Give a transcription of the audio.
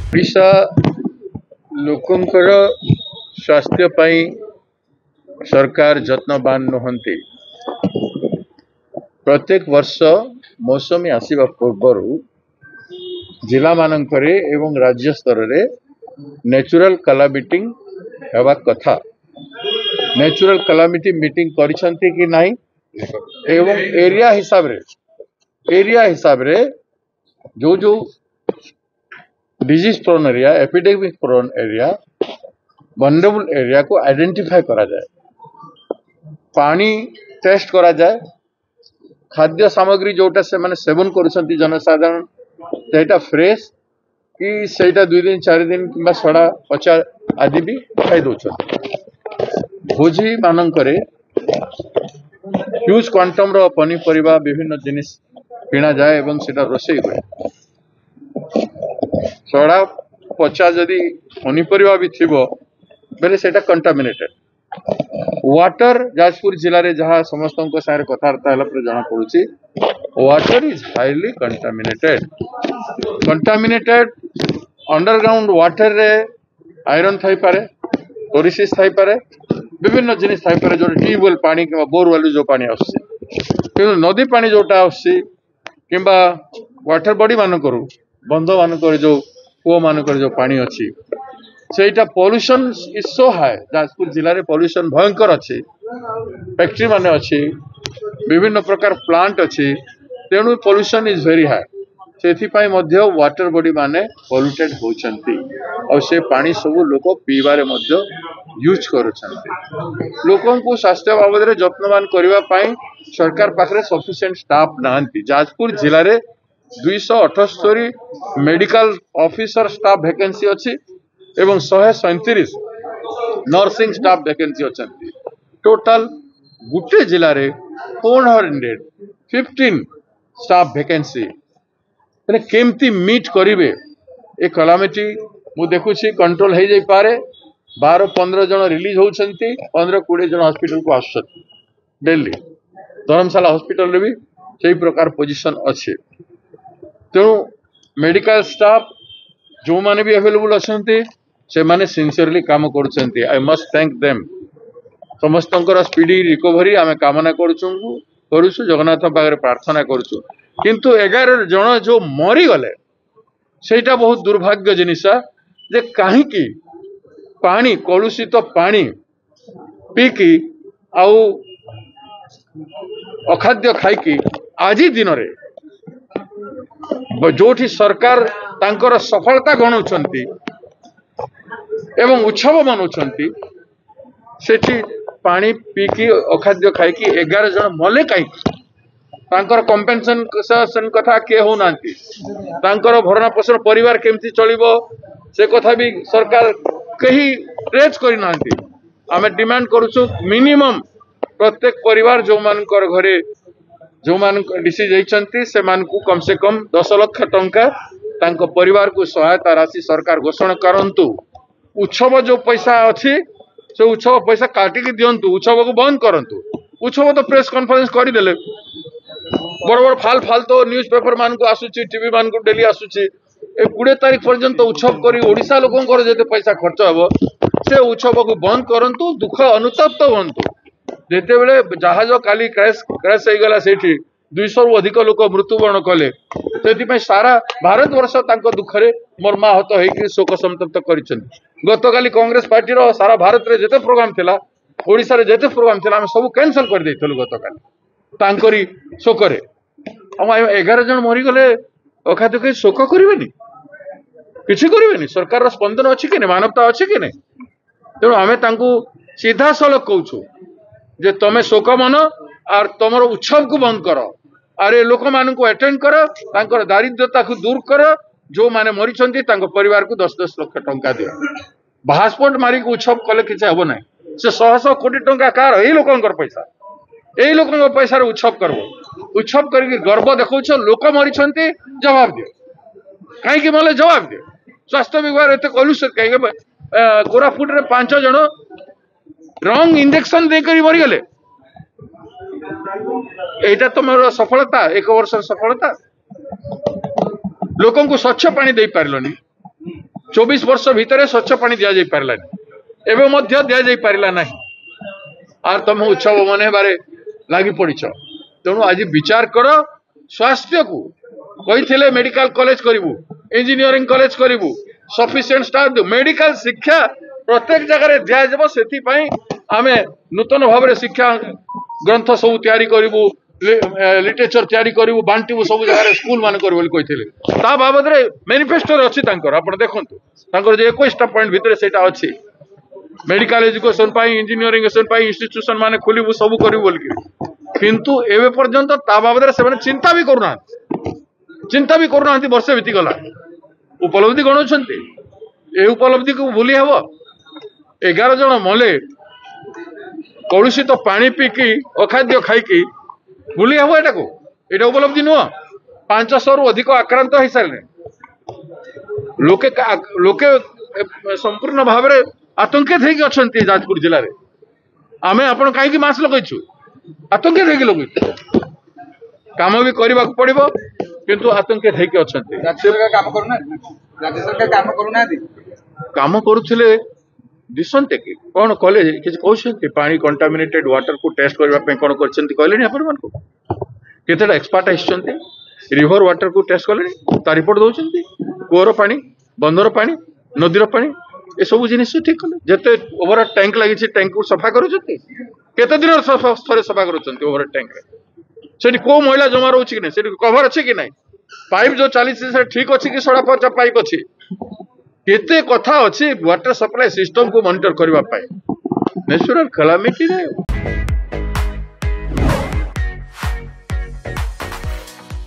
ओडिशा लोकंकर स्वास्थ्य पाई सरकार जत्नवान नुहंती। प्रत्येक वर्ष मौसमी आसीबा पूर्वर जिला मानकरे एवं राज्य स्तर रे नेचुरल कैलामिटी हेबा कथा। नेचुरल कैलामिटी मीटिंग करिसंती कि नाही एवं एरिया हिसाब रे जो disease prone area, epidemic prone area, vulnerable area को आइडेंटिफाई करा जाए, पानी टेस्ट करा जाए, खाद्य सामग्री जोटा से माने सेवन करुछंती जनसाधारण सेटा फ्रेश कि सेटा 2 दिन 4 दिन किंबा सड़ा पचा आदि भी खाई दउछन। भोजी मानकरे ह्यूज क्वांटम रो पनीपरिबा विभिन्न जिनिस किना जाए एवं सेटा रोषेई हुए। सड़ा पचा जदि पनीपरिबा भी थिबो बेले सेटा कंटामिनेटेड। वाटर जाजपुर जिले में जहाँ समस्त सारे कथबार्ता जना पड़ी water is highly contaminated underground water रे आयरन थाई पारे, क्लोरिसिस थाई पारे, विभिन्न जिनिस थाई पारे जो ट्यूबवेल पानी कि बोरवेल जो पानी आसुछि नदी पानी जोटा आसुछि किंबा वाटर बॉडी मान करू बंध मान जो कूओ मान जो पानी अच्छी सेटा pollution is so high. Jajpur जिले में पॉल्यूशन भयंकर अच्छी, फैक्ट्री मान अच्छी, विभिन्न प्रकार प्लांट अच्छी, तेणु पॉल्यूशन इज वेरी हाई। से वाटर बॉडी माने पॉल्यूटेड होचंती और से पानी सब लोक पीबारे मध्य यूज करुछंती। लोकन को स्वास्थ्य बाबद जत्नवान करबा पई सरकार पाखरे सफिशिएंट स्टाफ नांती। जाजपुर जिले में 278 मेडिकल ऑफिसर स्टाफ वैकेंसी अच्छी एवं 137 नर्सिंग स्टाफ वैकेंसी अच्छी। टोटल गुटे जिले में 415 स्टाफ वैकेंसी केमती मीट करेंगे ए कैलामिटी मु देखुची कंट्रोल हो जाई पारे। 12-15 जन रिलीज होती, 15-20 जन हॉस्पिटल को आस डेली। धर्मशाला हॉस्पिटल रे भी सही प्रकार पोजीशन अच्छे। तेणु मेडिकल स्टाफ जो माने भी अवेलेबल अच्छे से माने सिंसियरली काम करुछंती। I must thank them. समस्तंकर स्पीडी रिकवरी आमे कामना करुछु जगन्नाथ पाखरे प्रार्थना करुछु। किंतु 11 जन जो मरी गले सेटा बहुत दुर्भाग्य जिनिस जे कहीं पानी कलुषित पानी पीकी आउ अखाद्य खाईकी आज दिन रे जोठी सरकार तांकर सफलता गणाउछंती एवं उत्सव मनाउछंती सेठी पानी पीकी अखाद्य खाईकी 11 जन मले कहीं तांकर कंपेंसेशन कथा किए हो नांती, तांकर भरण पोषण परिवार केमती चलिबो से कथा भी सरकार कहीं रेज करि नांती। आमे डिमांड करूछु मिनिमम प्रत्येक परिवार जो मानकर घरे जो मान डिसीज होइचंती से मान को कम से कम 10 लाख टंका तांको परिवार को सहायता राशि सरकार घोषणा करंतु। उत्सव जो पैसा अच्छी से उत्सव पैसा काटिकी दियंतु, उत्सव को बंद करंतु। उत्सव तो प्रेस कॉन्फ्रेंस करदेले बड़ बड़ फाल तो न्यूज पेपर मान को आसुची, टीवी मान को डेली आसुची। 20 तारीख पर्यंत उत्सव करी ओडिशा लोकंकर जते पैसा खर्च हेबो से उत्सव को बंद करंतु। दुख अनुतप्त हुंतु। जेते बेले जहाज काली क्रैश हो गला सेठी 200 रु अधिक लोक मृत्युवरण कले से सारा भारत वर्ष तांको दुखरे मर्माहत होइकि शोक संतप्त करिसंती। गतकाली कांग्रेस पार्टी रो सारा भारत रे जेते प्रोग्राम थिला, ओडिशा रे जेते प्रोग्राम थिला, हम सब कैंसिल कर देइथलु गतकाली तांकरी शोकरे। हम 11 जन मरी गले अखाद्य के शोक करिवेनी, किछि करिवेनी। सरकार रो स्पंदन अछि कि नै, मानवता अछि कि नै। तेणु आमे तांकू सीधा सलख कहूछु जे तमे शोक मन आर तमर उत्सव को बंद करो, अरे लोक मान को अटेंड करो, तांकर दारिद्रता को दूर करो। जो माने मरी छंती तांको परिवार को 10-10 लाख टंका दियो। पासपोर्ट मारी को उत्सव कले किछि हबो नै। से 100 कोटी टंका कार एई लोकंकर पैसा, एई लोकंकर पैसा रे उत्सव करबो। उत्सव करके गर्व देखौछ, लोक मरी छंती जवाब दियो। काहे कि मले जवाब दियो। स्वास्थ्य विभाग एते कलुषित काहे कोरापुट रे 5 जन रंग इंजेक्शन दे करी मरी गले। एटा तुमर सफलता, 1 वर्ष सफलता। लोकन को स्वच्छ पानी दे पारलोनी, 24 वर्ष भितर स्वच्छ पानी दि जाई पारलानी एवं मध्य दि जाई पारला नहीं आर तुम उत्सव मन बारे लगी पड़छ तेणु आज विचार कर स्वास्थ्य को कही मेडिकल कॉलेज करूँ इंजीनियरिंग कॉलेज करूँ सफिशिएंट स्टाफ दो मेडिकल शिक्षा प्रत्येक जगह दिज्व से आम नूतन भाव शिक्षा ग्रंथ सब तैयारी करूँ लिटरेचर तैयारी करूँ बांटू सब जगह स्कूल मान कही बाबद मैनिफेस्टो अच्छी आप देखो जो 21टा पॉइंट भितर से अच्छी मेडिकल एजुकेशन इंजीनियरिंग इंस्टीट्यूशन मान खोलू सब करूँ बोल किंतु एवं पर्यंत बाबद से चिंता भी करूना वर्षे बीतीगला उपलब्धि गणुंट ये उपलब्धि को भूली हम 11 जन मले कलुषित पानी पीकी अखाद्य खाई भूली हम यहाँ उपलब्धि नुह 500 रु अधिक आक्रांत हो सारे लोके लोके संपूर्ण भाव में आतंकित होती जाजपुर जिले में आम आपण कहीं मास्क लगेचु आतंकित होगी लगे काम भी करने को पड़ो किंतु आतंकित होगी अच्छा काम करुले दिशंते कि कौन कले किसी कहते पानी कंटामिनेटेड वाटर को टेस्ट करने कौन कहले आपण केतेटा एक्सपर्ट आसते रिवर वाटर को टेस्ट कले ता रिपोर्ट दौरान कूअर पानी बंदर पानी नदीर पानी ये सब जिनिस ठीक कले जिते ओवर टैंक लगी टैंक को सफा करुँचे केते दिन थे सफा करुँच ओवर टैंक से कौ मैला जमा रोचे कि नहीं कभर अच्छे कि नहीं पाइप जो चली ठीक अच्छे कि सड़ा पचा पाइप अच्छी केते कथा अच्छी वाटर सप्लाई सिस्टम को मॉनिटर करने नेचुरल कैलामिटी